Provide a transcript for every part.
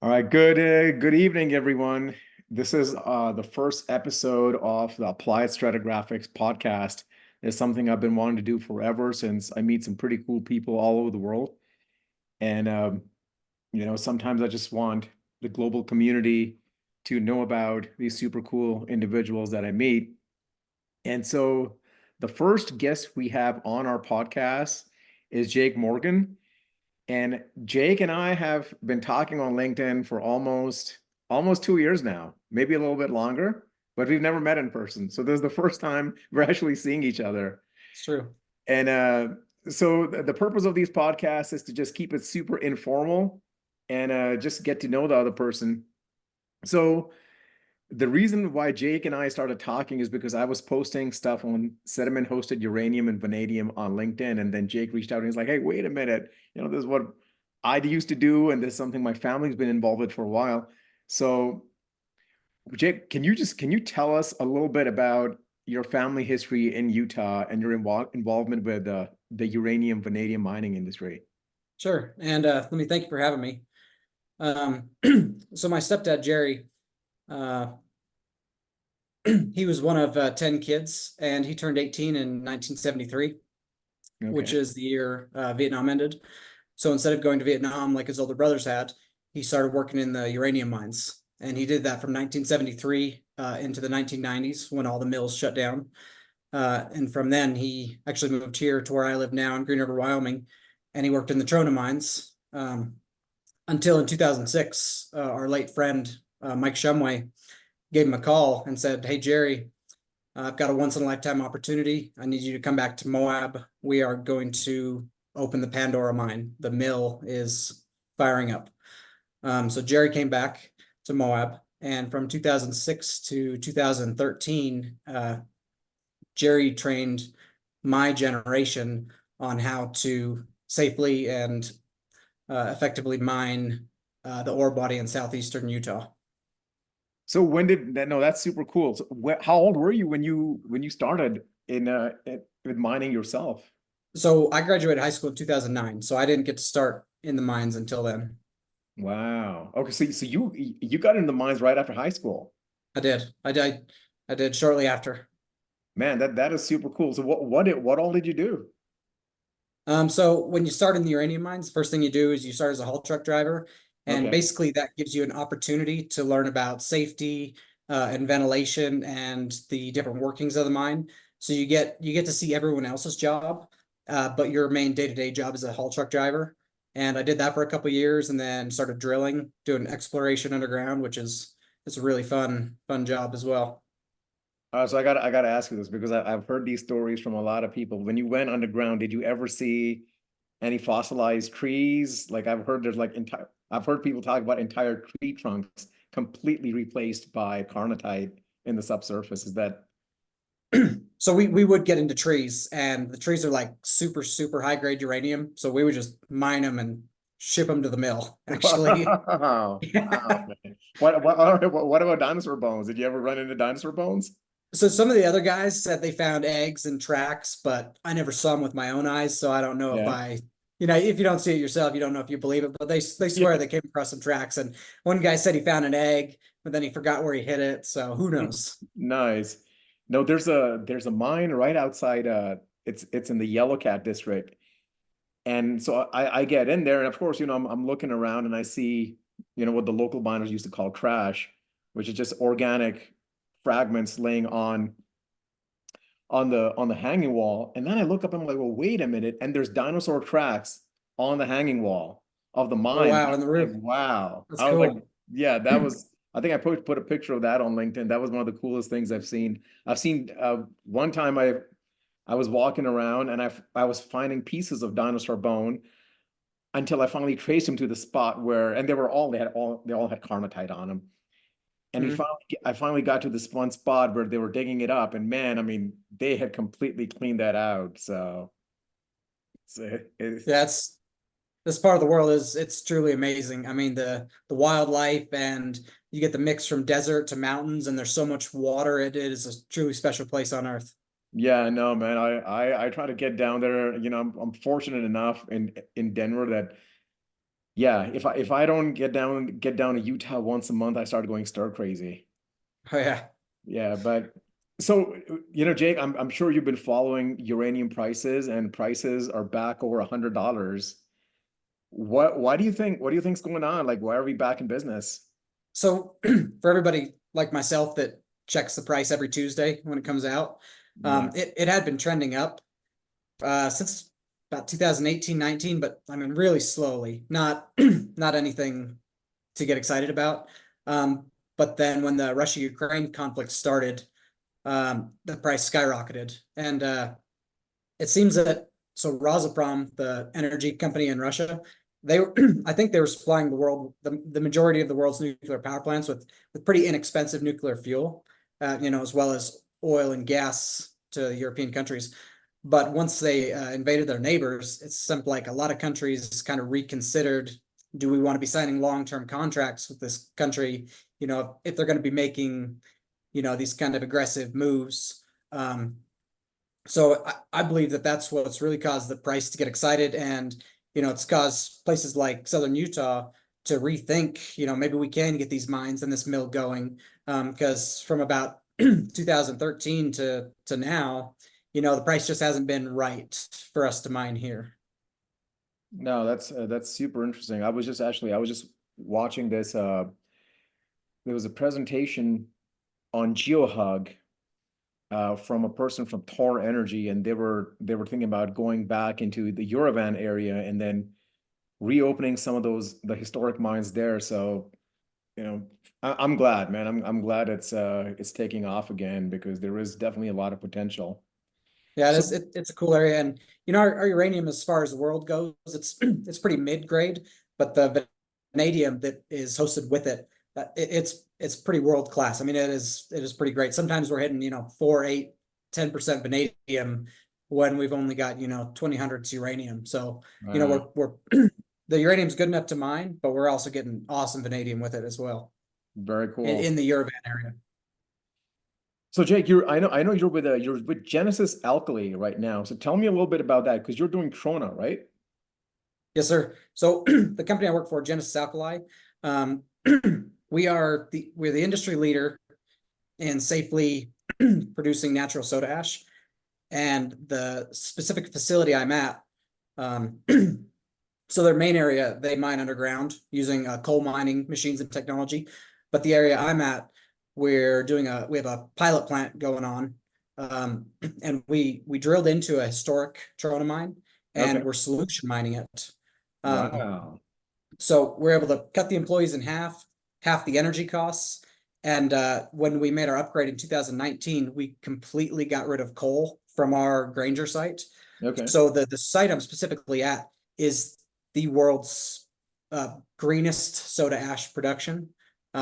All right, good evening, everyone. This is the first episode of the Applied Stratigraphics podcast. It's something I've been wanting to do forever since I meet some pretty cool people all over the world. And sometimes I just want the global community to know about these super cool individuals that I meet. And so the first guest we have on our podcast is Jake Morgan. And Jake and I have been talking on LinkedIn for almost 2 years now, maybe a little bit longer, but we've never met in person. So this is the first time we're actually seeing each other. It's true. And so the purpose of these podcasts is to just keep it super informal and just get to know the other person. So the reason why Jake and I started talking is because I was posting stuff on sediment hosted uranium and vanadium on LinkedIn. And then Jake reached out and he's like, hey, wait a minute. This is what I used to do. And this is something my family's been involved with for a while. So Jake, can you tell us a little bit about your family history in Utah and your involvement with the uranium vanadium mining industry? Sure. And let me thank you for having me. Um, so my stepdad, Jerry, uh, he was one of 10 kids, and he turned 18 in 1973, which Okay. is the year Vietnam ended. So instead of going to Vietnam like his older brothers had, he started working in the uranium mines. And he did that from 1973 into the 1990s when all the mills shut down. And from then, he actually moved here to where I live now in Green River, Wyoming, and he worked in the Trona mines until in 2006. Our late friend, Mike Shumway, gave him a call and said, hey, Jerry, I've got a once in a lifetime opportunity. I need you to come back to Moab. We are going to open the Pandora mine. The mill is firing up. So Jerry came back to Moab, and from 2006 to 2013, Jerry trained my generation on how to safely and effectively mine the ore body in southeastern Utah. So when did that? No, that's super cool. So how old were you when you started with mining yourself? So I graduated high school in 2009, so I didn't get to start in the mines until then. Wow. Okay, so you got into the mines right after high school. I did. I did shortly after. Man, that is super cool. So what all did you do? So when you start in the uranium mines, the first thing you do is you start as a haul truck driver, and Okay. basically that gives you an opportunity to learn about safety and ventilation and the different workings of the mine. So you get to see everyone else's job, but your main day-to-day job is a haul truck driver. And I did that for a couple of years, and then started drilling, doing exploration underground, which is it's a really fun job as well. So I gotta ask you this because I've heard these stories from a lot of people. When you went underground, did you ever see any fossilized trees? Like I've heard people talk about entire tree trunks completely replaced by carnotite in the subsurface. Is that So we would get into trees, and the trees are like super high grade uranium. So we would just mine them and ship them to the mill, actually. wow? Wow, Yeah. man. What about dinosaur bones? Did you ever run into dinosaur bones? So some of the other guys said they found eggs and tracks, but I never saw them with my own eyes. So I don't know if Yeah. if you don't see it yourself, you don't know if you believe it, but they Yeah. swear they came across some tracks. And one guy said he found an egg, but then he forgot where he hid it. So who knows? Nice. No, there's a mine right outside it's in the Yellow Cat district. And so I get in there and of course, I'm looking around and I see, what the local miners used to call trash, which is just organic fragments laying on the hanging wall. And then I look up and I'm like, well, wait a minute. And there's dinosaur tracks on the hanging wall of the Oh mine. wow, I in the was like, roof. wow. That's I was like, cool. yeah, that was, I think I put a picture of that on LinkedIn. That was one of the coolest things I've seen. I've seen one time I was walking around and I was finding pieces of dinosaur bone until I finally traced them to the spot where, and they all had carnotite on them. And Mhm. I finally got to this one spot where they were digging it up, and man, I mean, they had completely cleaned that out. So it's Yeah, it's this part of the world is it's truly amazing. I mean, the wildlife, and you get the mix from desert to mountains, and there's so much water. It is a truly special place on Earth. yeah, no, man. I try to get down there. I'm fortunate enough in Denver that Yeah, if I don't get down to Utah once a month, I start going stir crazy. Oh yeah. Yeah, but so Jake, I'm sure you've been following uranium prices, and prices are back over $100. What do you think's going on? Like, why are we back in business? So for everybody like myself that checks the price every Tuesday when it comes out, Yeah. it had been trending up since about 2018, 19, but I mean really slowly, not not anything to get excited about. Um, but then when the Russia-Ukraine conflict started, the price skyrocketed. And it seems that so Razaprom, the energy company in Russia, they I think they were supplying the majority of the world's nuclear power plants with pretty inexpensive nuclear fuel, as well as oil and gas to European countries. But once they invaded their neighbors, it's something like a lot of countries kind of reconsidered, do we want to be signing long-term contracts with this country, if they're going to be making, these kind of aggressive moves. So I believe that that's what's really caused the price to get excited. And, it's caused places like Southern Utah to rethink, maybe we can get these mines and this mill going. Because from about 2013 to now, the price just hasn't been right for us to mine here. No, that's super interesting. I was just watching this. There was a presentation on GeoHug from a person from Tor Energy, and they were thinking about going back into the Uravan area and then reopening some of the historic mines there. So, I'm glad, man. I'm glad it's taking off again because there is definitely a lot of potential. Yeah, So it's a cool area. And our uranium as far as the world goes, it's pretty mid-grade, but the vanadium that is hosted with it, it's pretty world class. I mean, it is pretty great. Sometimes we're hitting, 4, 8, 10% vanadium when we've only got, 20 hundreds uranium. So, we're the uranium's good enough to mine, but we're also getting awesome vanadium with it as well very in cool. the Uravan area. So Jake, I know you're with Genesis Alkali right now. So tell me a little bit about that because you're doing Trona, right? Yes, sir. So the company I work for, Genesis Alkali, um, we're the industry leader in safely producing natural soda ash. And the specific facility I'm at, um, so their main area, they mine underground using coal mining machines and technology. But the area I'm at, we have a pilot plant going on. And we drilled into a historic Trona mine Okay. and we're solution mining it. Um, Wow. so we're able to cut the employees in half the energy costs. And when we made our upgrade in 2019, we completely got rid of coal from our Granger site. Okay. So the site I'm specifically at is the world's greenest soda ash production,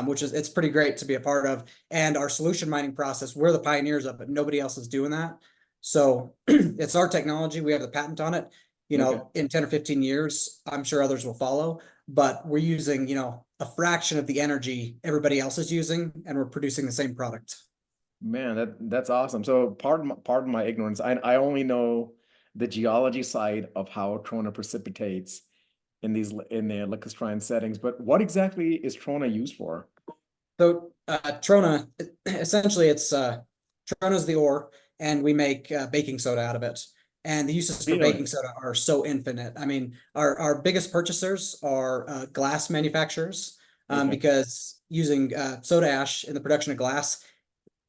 which it's pretty great to be a part of. And our solution mining process, we're the pioneers of it. Nobody else is doing that. So it's our technology. We have the patent on it. Okay. In 10 or 15 years, I'm sure others will follow, but we're using, a fraction of the energy everybody else is using, and we're producing the same product. Man, that's awesome. So pardon my ignorance. I only know the geology side of how Trona precipitates in the lacustrine settings, but what exactly is Trona used for? So Trona, essentially, it's Trona's the ore, and we make baking soda out of it. And the uses for Really? baking soda are so infinite. I mean, our biggest purchasers are glass manufacturers, Okay. because using soda ash in the production of glass,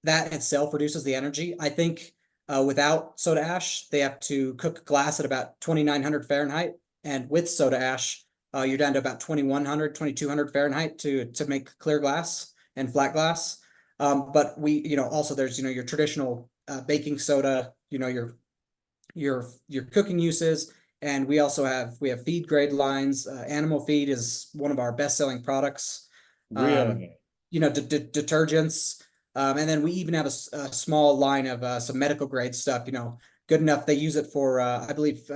that itself reduces the energy. I think without soda ash, they have to cook glass at about 2,900 Fahrenheit. And with soda ash, you're down to about 2,100, 2,200 Fahrenheit to make clear glass and flat glass. But also there's, your traditional baking soda, your cooking uses. And we have feed grade lines. Animal feed is one of our best selling products. Um, Really? Detergents. And then we even have a small line of some medical grade stuff, good enough. They use it for, I believe,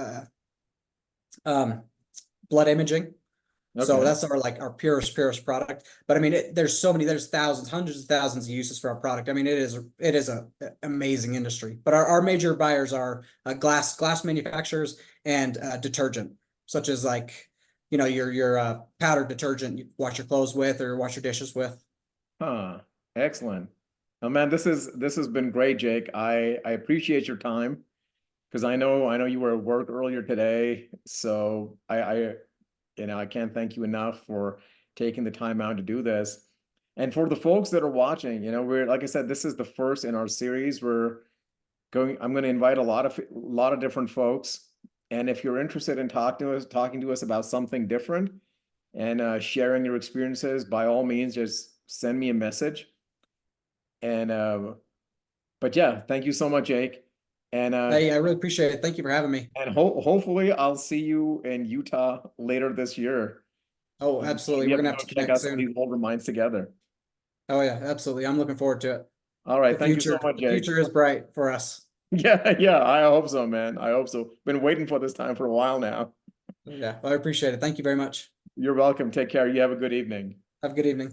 um, blood imaging. So Okay. that's our purest product. But I mean, there's thousands, hundreds of thousands of uses for our product. I mean, it is a amazing industry. But our major buyers are glass manufacturers and detergent, such as like your powder detergent you wash your clothes with or wash your dishes with. Huh. Excellent. Oh man, this has been great, Jake. I appreciate your time because I know you were at work earlier today, so I can't thank you enough for taking the time out to do this. And for the folks that are watching, we're like I said, this is the first in our series. I'm going to invite a lot of different folks. And if you're interested in talking to us about something different and sharing your experiences, by all means, just send me a message. And but yeah, thank you so much, Jake. And Hey, I really appreciate it. Thank you for having me. hopefully I'll see you in Utah later this year. Oh, And absolutely. maybe We're I gonna can have go to check connect out some of soon. these older mines together. Oh yeah, absolutely. I'm looking forward to it. All right, thank you so much, The Jake. future is bright for us. Yeah, yeah, I hope so, man. I hope so. Been waiting for this time for a while now. Yeah, I appreciate it. Thank you very much. You're welcome. Take care. You have a good evening. Have a good evening.